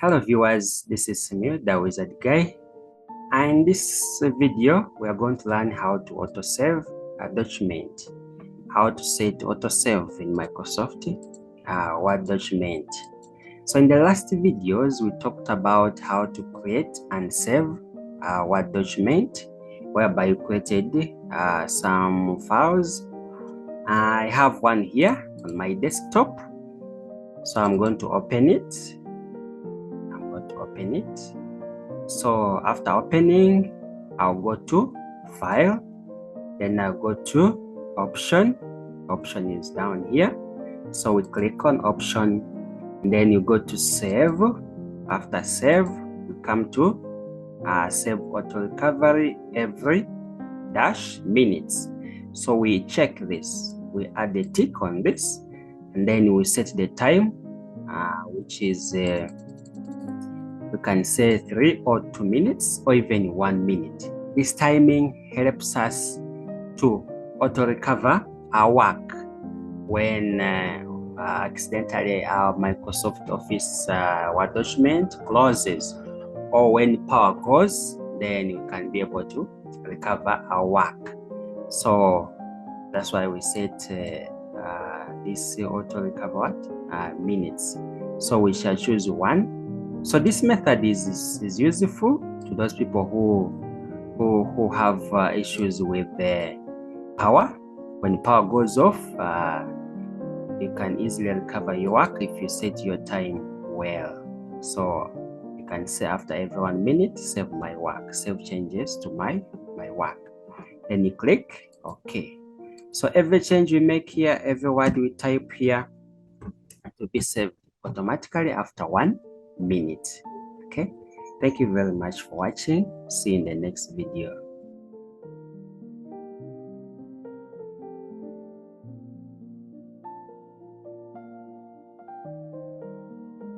Hello viewers, this is Samir, the Wizard Guy, and in this video we are going to learn how to autosave a document, how to set autosave in Microsoft Word document. So in the last videos we talked about how to create and save a Word document, whereby you created some files. I have one here on my desktop, so I'm going to open it. So after opening, I'll go to File, then I'll go to Option. Option is down here, so we click on Option, and then you go to Save. After Save, we come to Save Auto Recovery every -minutes. So we check this, we add a tick on this, and then we set the time, which is we can say 3 or 2 minutes or even 1 minute. This timing helps us to auto recover our work when accidentally our Microsoft Office Word document closes, or when power goes, then you can be able to recover our work. So that's why we set this auto recover minutes. So we shall choose 1. So this method is useful to those people who have issues with the power. When power goes off, you can easily recover your work if you set your time well. So you can say after every 1 minute, save my work, save changes to my work. Then you click OK. So every change we make here, every word we type here, will be saved automatically after 1 minute. Okay, thank you very much for watching. See you in the next video.